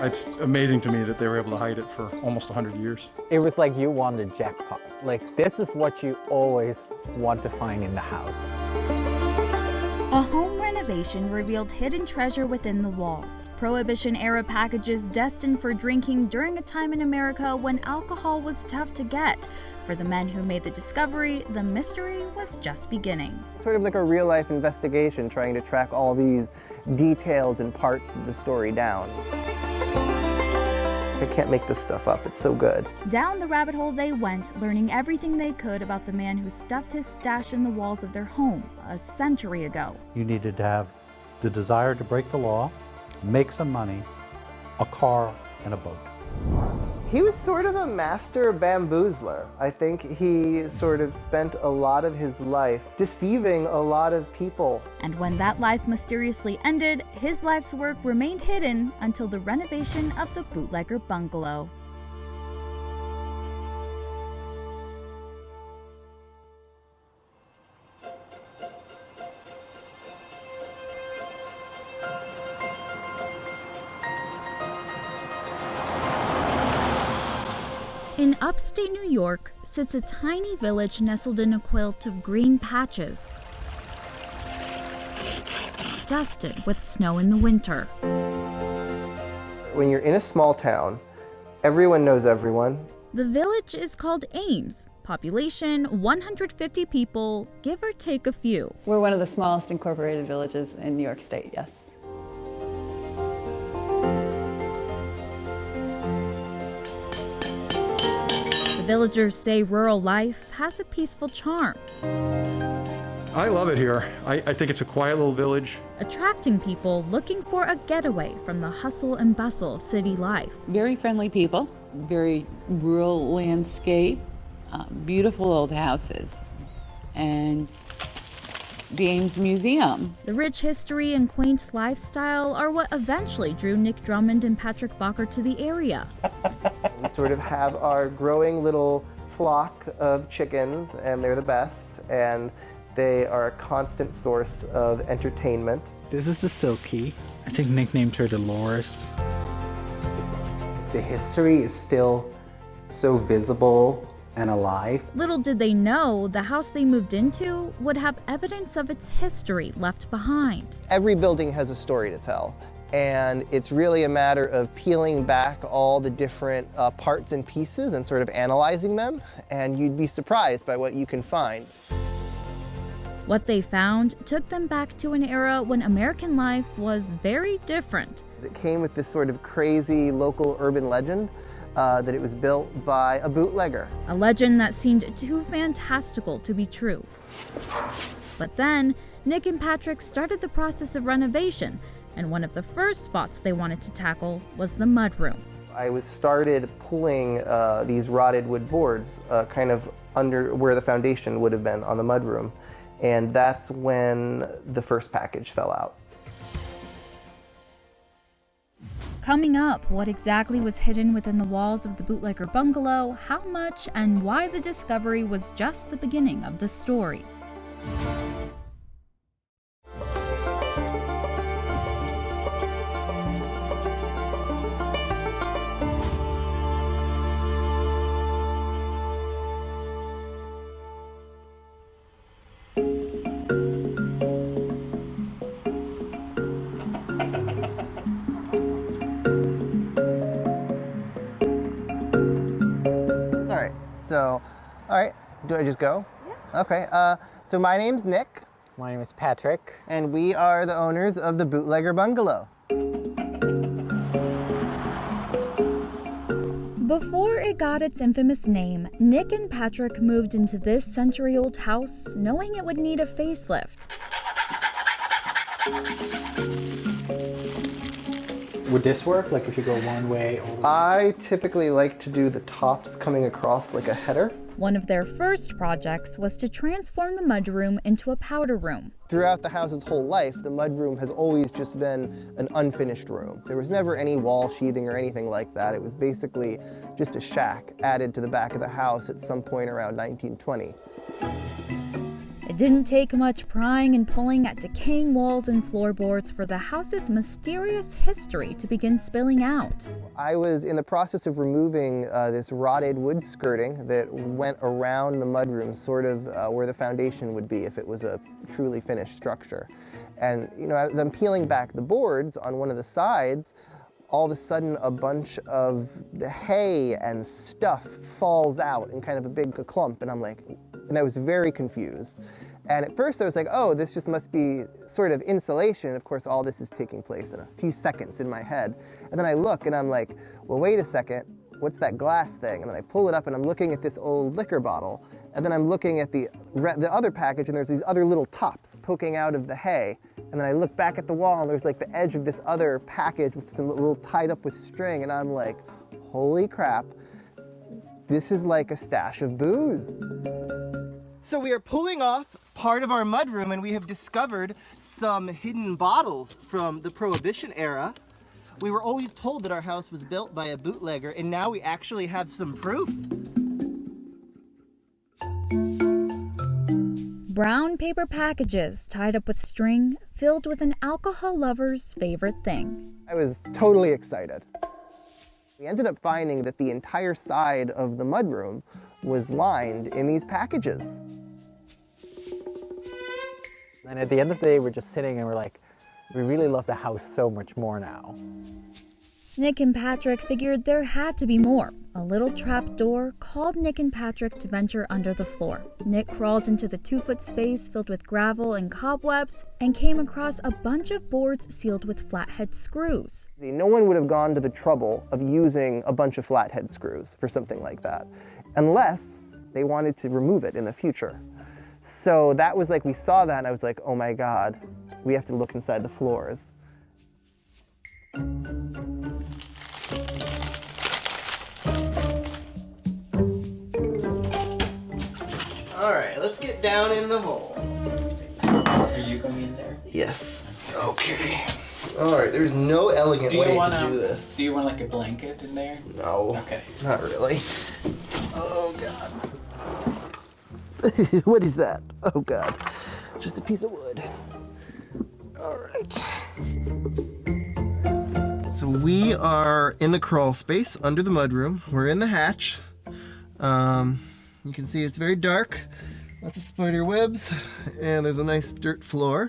It's amazing to me that they were able to hide it for almost 100 years. It was like you won the jackpot. Like, this is what you always want to find in the house. A home renovation revealed hidden treasure within the walls. Prohibition-era packages destined for drinking during a time in America when alcohol was tough to get. For the men who made the discovery, the mystery was just beginning. Sort of like a real-life investigation, trying to track all these details and parts of the story down. I can't make this stuff up, it's so good. Down the rabbit hole they went, learning everything they could about the man who stuffed his stash in the walls of their home a century ago. You needed to have the desire to break the law, make some money, a car, and a boat. He was sort of a master bamboozler. I think he sort of spent a lot of his life deceiving a lot of people. And when that life mysteriously ended, his life's work remained hidden until the renovation of the Bootlegger Bungalow. In upstate New York sits a tiny village nestled in a quilt of green patches, dusted with snow in the winter. When you're in a small town, everyone knows everyone. The village is called Ames. Population 150 people, give or take a few. We're one of the smallest incorporated villages in New York State, yes. Villagers say rural life has a peaceful charm, I love it here. I think it's a quiet little village. attracting people looking for a getaway from the hustle and bustle of city life. Very friendly people, very rural landscape, beautiful old houses, and the Ames Museum. The rich history and quaint lifestyle are what eventually drew Nick Drummond and Patrick Bacher to the area. We sort of have our growing little flock of chickens, and they're the best, and they are a constant source of entertainment. This is the Silky. I think Nick named her Dolores. The history is still so visible and alive. Little did they know the house they moved into would have evidence of its history left behind. Every building has a story to tell, and it's really a matter of peeling back all the different parts and pieces and sort of analyzing them, and you'd be surprised by what you can find. What they found took them back to an era when American life was very different. It came with this sort of crazy local urban legend that it was built by a bootlegger. A legend that seemed too fantastical to be true. But then, Nick and Patrick started the process of renovation, and one of the first spots they wanted to tackle was the mudroom. I started pulling these rotted wood boards kind of under where the foundation would have been on the mudroom, and that's when the first package fell out. Coming up, what exactly was hidden within the walls of the Bootlegger Bungalow, how much, and why the discovery was just the beginning of the story. All right, do I just go? Yeah. Okay, so my name's Nick. My name is Patrick. And we are the owners of the Bootlegger Bungalow. Before it got its infamous name, Nick and Patrick moved into this century-old house knowing it would need a facelift. Would this work? Like if you go one way all the way? I typically like to do the tops coming across like a header. One of their first projects was to transform the mudroom into a powder room. Throughout the house's whole life, the mudroom has always just been an unfinished room. There was never any wall sheathing or anything like that. It was basically just a shack added to the back of the house at some point around 1920. It didn't take much prying and pulling at decaying walls and floorboards for the house's mysterious history to begin spilling out. I was in the process of removing this rotted wood skirting that went around the mudroom, sort of where the foundation would be if it was a truly finished structure. And you know, as I'm peeling back the boards on one of the sides, all of a sudden a bunch of the hay and stuff falls out in kind of a big clump, and I'm like, and I was very confused. And at first I was like, oh, this just must be sort of insulation. Of course, all this is taking place in a few seconds in my head. And then I look and I'm like, well, wait a second, what's that glass thing? And then I pull it up and I'm looking at this old liquor bottle. And then I'm looking at the other package and there's these other little tops poking out of the hay. And then I look back at the wall and there's like the edge of this other package with some little tied up with string. And I'm like, holy crap, this is like a stash of booze. So we are pulling off part of our mudroom and we have discovered some hidden bottles from the Prohibition era. We were always told that our house was built by a bootlegger, and now we actually have some proof. Brown paper packages tied up with string, filled with an alcohol lover's favorite thing. I was totally excited. We ended up finding that the entire side of the mudroom was lined in these packages. And at the end of the day, we're just sitting and we're like, we really love the house so much more now. Nick and Patrick figured there had to be more. A little trap door called Nick and Patrick to venture under the floor. Nick crawled into the 2-foot space filled with gravel and cobwebs and came across a bunch of boards sealed with flathead screws. No one would have gone to the trouble of using a bunch of flathead screws for something like that, unless they wanted to remove it in the future. So that was like, we saw that and I was like, oh my God, we have to look inside the floors. All right, let's get down in the hole. Are you going in there? Yes. Okay. All right, there's no elegant way to do this. Do you want like a blanket in there? No. Okay. Not really. Oh God. What is that? Oh God. Just a piece of wood. All right. So we are in the crawl space under the mudroom. We're in the hatch. You can see it's very dark. Lots of spider webs, and there's a nice dirt floor.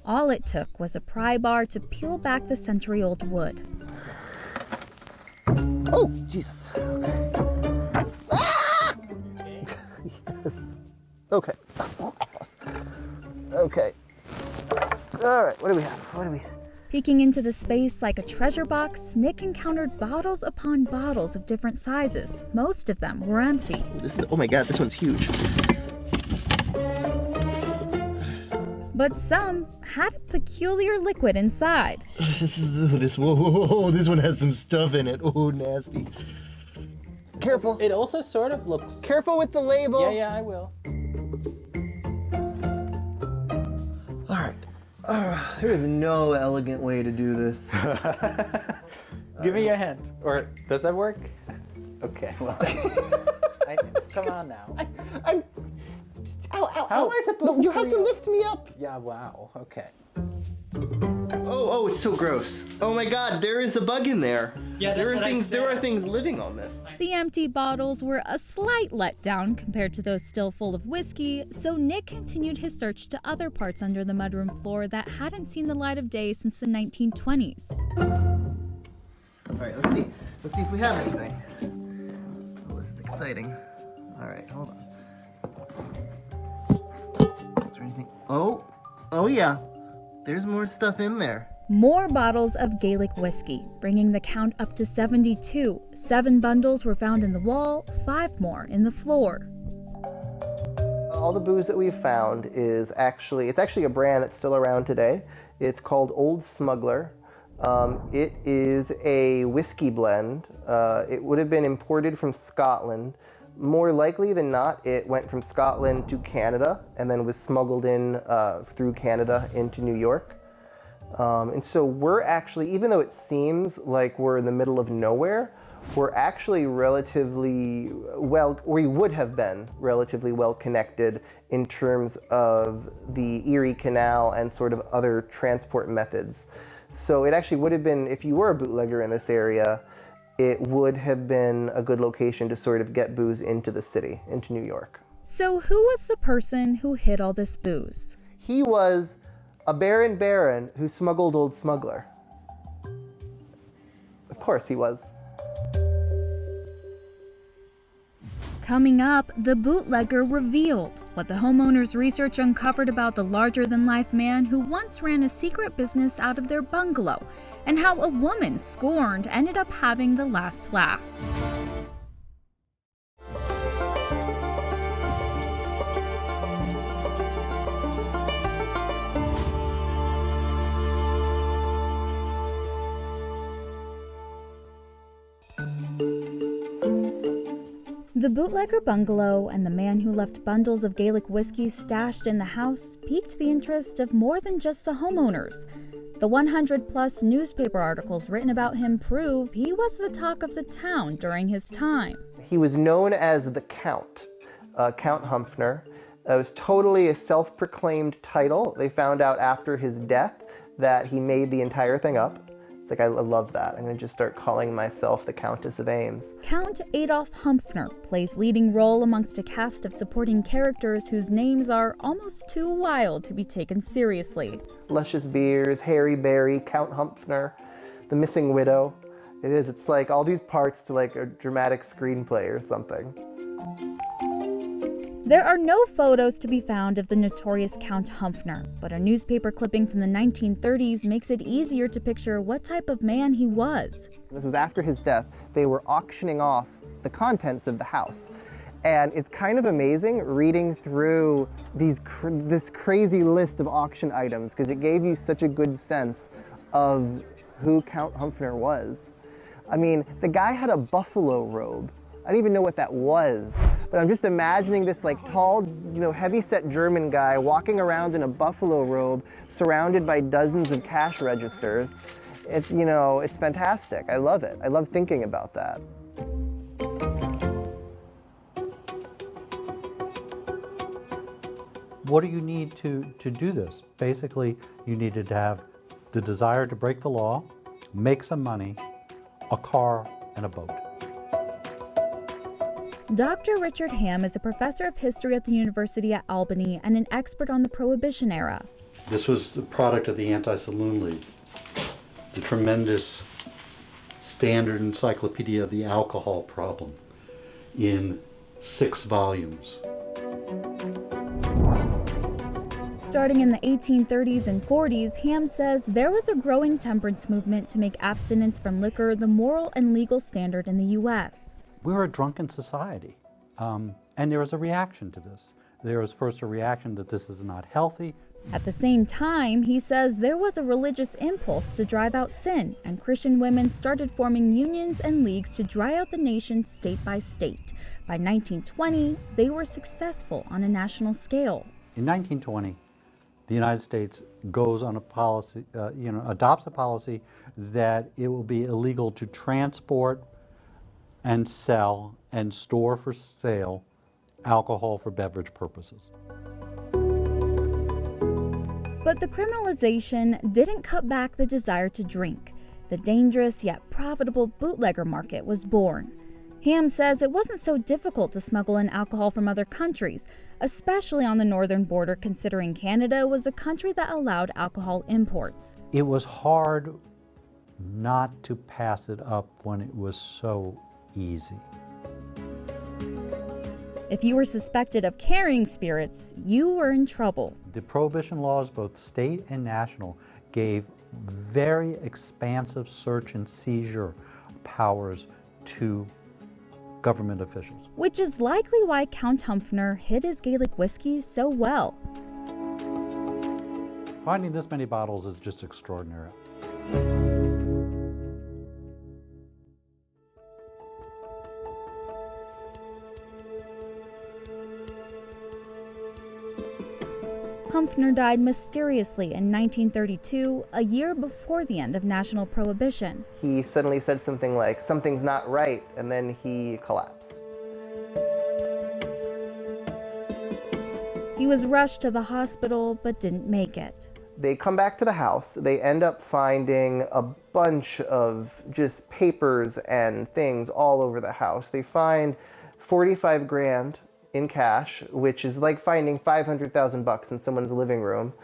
All it took was a pry bar to peel back the century-old wood. Oh, Jesus. Okay. Ah! Yes. Okay. Okay. All right, what do we have? Peeking into the space like a treasure box, Nick encountered bottles upon bottles of different sizes. Most of them were empty. Oh my God, this one's huge. But some had a peculiar liquid inside. Whoa, this one has some stuff in it. Oh, nasty. Careful. It also sort of looks... Careful with the label. Yeah, I will. All right. There is no elegant way to do this. Give me your hand. Or does that work? Okay, well. Come on now. How am I supposed to? You have to lift me up. Yeah, wow, okay. Oh, it's so gross. Oh my God, there is a bug in there. Yeah, that's what I said. There are things living on this. The empty bottles were a slight letdown compared to those still full of whiskey, so Nick continued his search to other parts under the mudroom floor that hadn't seen the light of day since the 1920s. All right, let's see. Let's see if we have anything. Oh, this is exciting. All right, hold on. Is there anything? Oh yeah. There's more stuff in there. More bottles of Gaelic whiskey, bringing the count up to 72. 7 bundles were found in the wall, 5 more in the floor. All the booze that we've found is actually a brand that's still around today. It's called Old Smuggler. It is a whiskey blend. It would have been imported from Scotland. More likely than not, it went from Scotland to Canada and then was smuggled in through Canada into New York. And so we're actually, even though it seems like we're in the middle of nowhere, were actually relatively well, we would have been relatively well connected in terms of the Erie Canal and sort of other transport methods. So it actually would have been, if you were a bootlegger in this area, it would have been a good location to sort of get booze into the city, into New York. So who was the person who hid all this booze? He was a baron who smuggled old smuggler. Of course he was. Coming up, the bootlegger revealed what the homeowner's research uncovered about the larger-than-life man who once ran a secret business out of their bungalow, and how a woman scorned ended up having the last laugh. The bootlegger bungalow and the man who left bundles of Gaelic whiskey stashed in the house piqued the interest of more than just the homeowners. The 100-plus newspaper articles written about him prove he was the talk of the town during his time. He was known as the Count, Count Humphrey. It was totally a self-proclaimed title. They found out after his death that he made the entire thing up. It's like, I love that. I'm going to just start calling myself the Countess of Ames. Count Adolf Humphrey plays leading role amongst a cast of supporting characters whose names are almost too wild to be taken seriously. Luscious Beers, Harry Berry, Count Humphrey, The Missing Widow. It is. It's like all these parts to like a dramatic screenplay or something. There are no photos to be found of the notorious Count Humphrey, but a newspaper clipping from the 1930s makes it easier to picture what type of man he was. This was after his death. They were auctioning off the contents of the house. And it's kind of amazing reading through this crazy list of auction items, because it gave you such a good sense of who Count Humphrey was. I mean, the guy had a buffalo robe. I didn't even know what that was. But I'm just imagining this like tall, heavy-set German guy walking around in a buffalo robe, surrounded by dozens of cash registers. It's, it's fantastic. I love it. I love thinking about that. What do you need to do this? Basically, you needed to have the desire to break the law, make some money, a car, and a boat. Dr. Richard Ham is a professor of history at the University at Albany and an expert on the Prohibition-era. This was the product of the Anti-Saloon League, the tremendous standard encyclopedia of the alcohol problem in 6 volumes. Starting in the 1830s and 40s, Ham says there was a growing temperance movement to make abstinence from liquor the moral and legal standard in the U.S. We were a drunken society, and there was a reaction to this. There was first a reaction that this is not healthy. At the same time, he says there was a religious impulse to drive out sin, and Christian women started forming unions and leagues to dry out the nation state by state. By 1920, they were successful on a national scale. In 1920, the United States goes on a policy, adopts a policy that it will be illegal to transport and sell and store for sale alcohol for beverage purposes. But the criminalization didn't cut back the desire to drink. The dangerous yet profitable bootlegger market was born. Ham says it wasn't so difficult to smuggle in alcohol from other countries, especially on the northern border, considering Canada was a country that allowed alcohol imports. It was hard not to pass it up when it was so easy. If you were suspected of carrying spirits, you were in trouble. The prohibition laws, both state and national, gave very expansive search and seizure powers to government officials. Which is likely why Count Humphrey hid his Gaelic whiskey so well. Finding this many bottles is just extraordinary. Humphrey Humphrey died mysteriously in 1932, a year before the end of national prohibition. He suddenly said something like, "Something's not right," and then he collapsed. He was rushed to the hospital but didn't make it. They come back to the house. They end up finding a bunch of just papers and things all over the house. They find 45 grand in cash, which is like finding 500,000 bucks in someone's living room.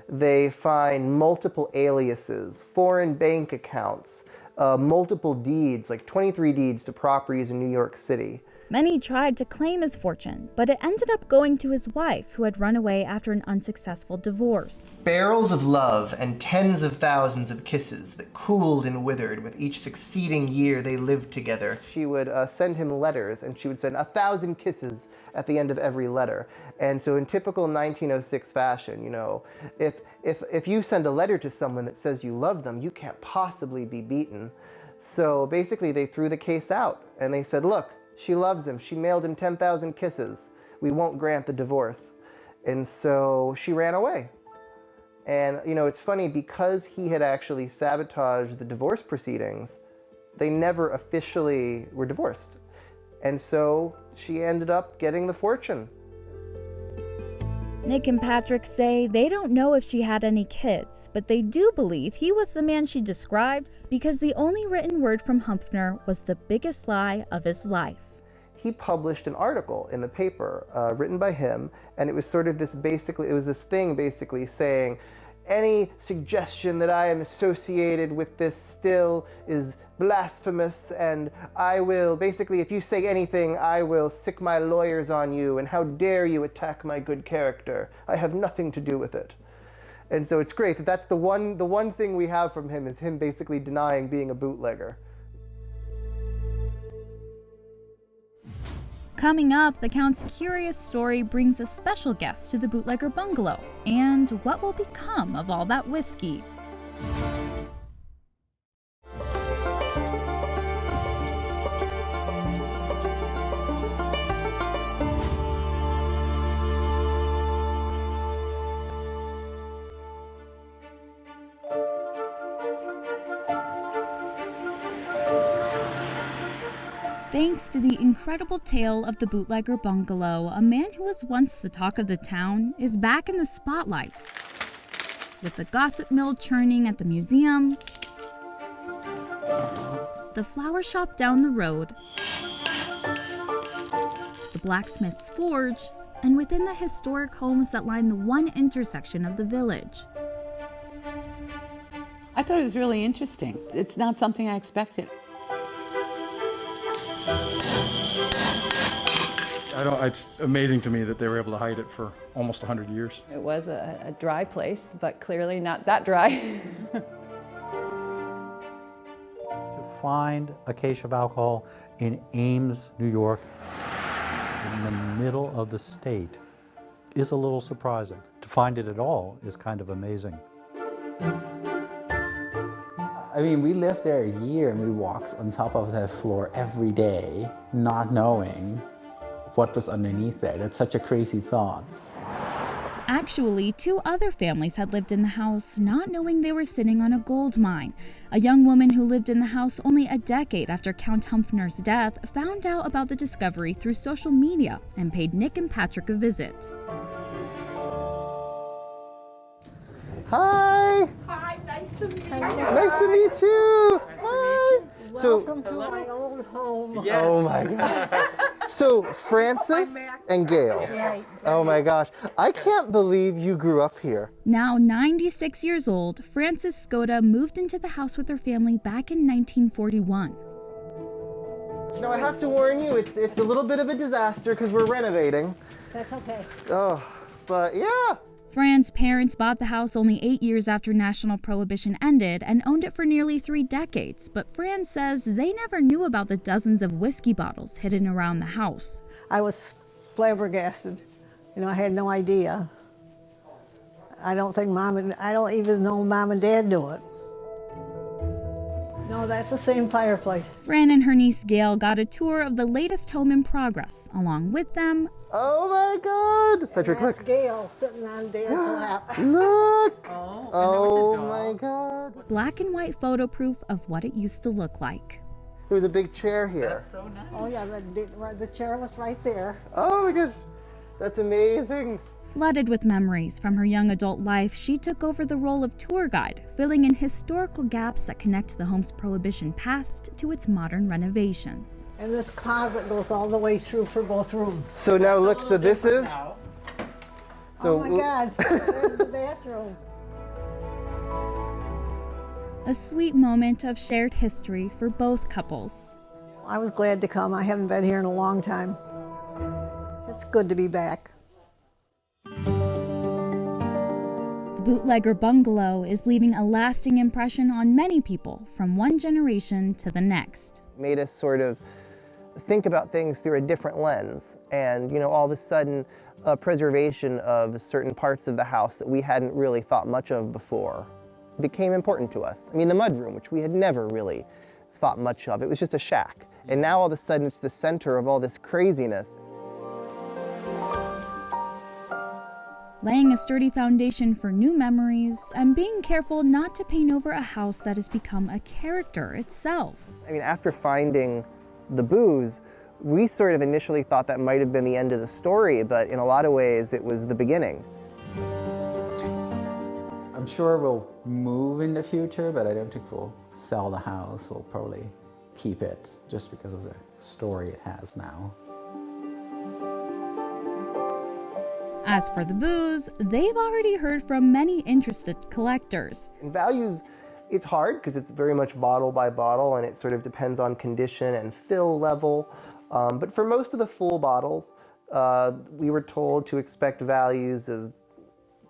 They find multiple aliases, foreign bank accounts, multiple deeds, like 23 deeds to properties in New York City. Many tried to claim his fortune, but it ended up going to his wife, who had run away after an unsuccessful divorce. Barrels of love and tens of thousands of kisses that cooled and withered with each succeeding year they lived together. She would send him letters, and she would send 1,000 kisses at the end of every letter. And so in typical 1906 fashion, you know, if you send a letter to someone that says you love them, you can't possibly be beaten. So basically they threw the case out, and they said, look, she loves him. She mailed him 10,000 kisses. We won't grant the divorce. And so she ran away. And, you know, it's funny, because he had actually sabotaged the divorce proceedings, they never officially were divorced. And so she ended up getting the fortune. Nick and Patrick say they don't know if she had any kids, but they do believe he was the man she described because the only written word from Humphrey was the biggest lie of his life. He published an article in the paper written by him, and it was sort of this thing basically saying, any suggestion that I am associated with this still is blasphemous, and I will, basically, if you say anything, I will sick my lawyers on you, and how dare you attack my good character? I have nothing to do with it. And so it's great that that's the one thing we have from him, is him basically denying being a bootlegger. Coming up, the Count's curious story brings a special guest to the Bootlegger Bungalow, and what will become of all that whiskey. Thanks to the incredible tale of the Bootlegger Bungalow, a man who was once the talk of the town is back in the spotlight. With the gossip mill churning at the museum, the flower shop down the road, the blacksmith's forge, and within the historic homes that line the one intersection of the village. I thought it was really interesting. It's not something I expected. It's amazing to me that they were able to hide it for almost 100 years. It was a dry place, but clearly not that dry. To find a case of alcohol in Ames, New York, in the middle of the state, is a little surprising. To find it at all is kind of amazing. I mean, we lived there a year and we walked on top of that floor every day, not knowing what was underneath there. That's such a crazy thought. Actually, two other families had lived in the house, not knowing they were sitting on a gold mine. A young woman who lived in the house only a decade after Count Humphrey's death found out about the discovery through social media and paid Nick and Patrick a visit. Hi! Hi, nice to meet you. Nice to meet you! Hi! Welcome to my old home. Yes. Oh my God. So Francis and Gail. Right. Oh my gosh. I can't believe you grew up here. Now 96 years old, Frances Skoda moved into the house with her family back in 1941. You know, I have to warn you, it's a little bit of a disaster because we're renovating. That's okay. Oh, but yeah. Fran's parents bought the house only 8 years after national prohibition ended and owned it for nearly 3 decades, but Fran says they never knew about the dozens of whiskey bottles hidden around the house. I was flabbergasted. You know, I had no idea. I don't even know Mom and Dad knew it. No, that's the same fireplace. Fran and her niece Gail got a tour of the latest home in progress. Along with them, Oh my God! Patrick, That's look. Gail sitting on Dad's lap. Look! Oh, my God. black and white photo proof of what it used to look like. There was a big chair here. so nice. Oh yeah, the chair was right there. Oh my gosh. That's amazing. Flooded with memories from her young adult life, she took over the role of tour guide, filling in historical gaps that connect the home's Prohibition past to its modern renovations. And this closet goes all the way through for both rooms. So now look, so this is. Oh my God, there's the bathroom. A sweet moment of shared history for both couples. I was glad to come. I haven't been here in a long time. It's good to be back. The Bootlegger Bungalow is leaving a lasting impression on many people from one generation to the next. Made us sort of think about things through a different lens. And, you know, all of a sudden, a preservation of certain parts of the house that we hadn't really thought much of before became important to us. I mean, the mudroom, which we had never really thought much of. It was just a shack. And now all of a sudden, it's the center of all this craziness. Laying a sturdy foundation for new memories and being careful not to paint over a house that has become a character itself. I mean, after finding the booze, we sort of initially thought that might have been the end of the story, but in a lot of ways, it was the beginning. I'm sure we'll move in the future, but I don't think we'll sell the house. We'll probably keep it just because of the story it has now. As for the booze, they've already heard from many interested collectors. In values, it's hard because it's very much bottle by bottle and it sort of depends on condition and fill level. But for most of the full bottles, we were told to expect values of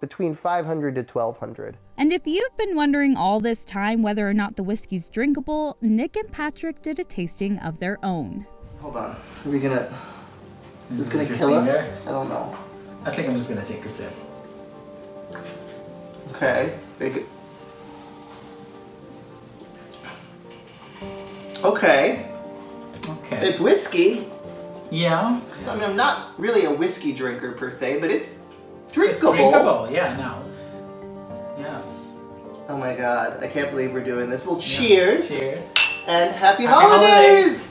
between $500 to $1,200. And if you've been wondering all this time whether or not the whiskey's drinkable, Nick and Patrick did a tasting of their own. Hold on, are we gonna, is this gonna kill us? I don't know. I think I'm just gonna take a sip. Okay, very good. Okay, Okay. it's whiskey. Yeah. So, I mean, I'm not really a whiskey drinker per se, but it's It's drinkable. drinkable. Yeah. No. Yes. Oh my God, I can't believe we're doing this. Well, cheers. Cheers. And happy Happy holidays!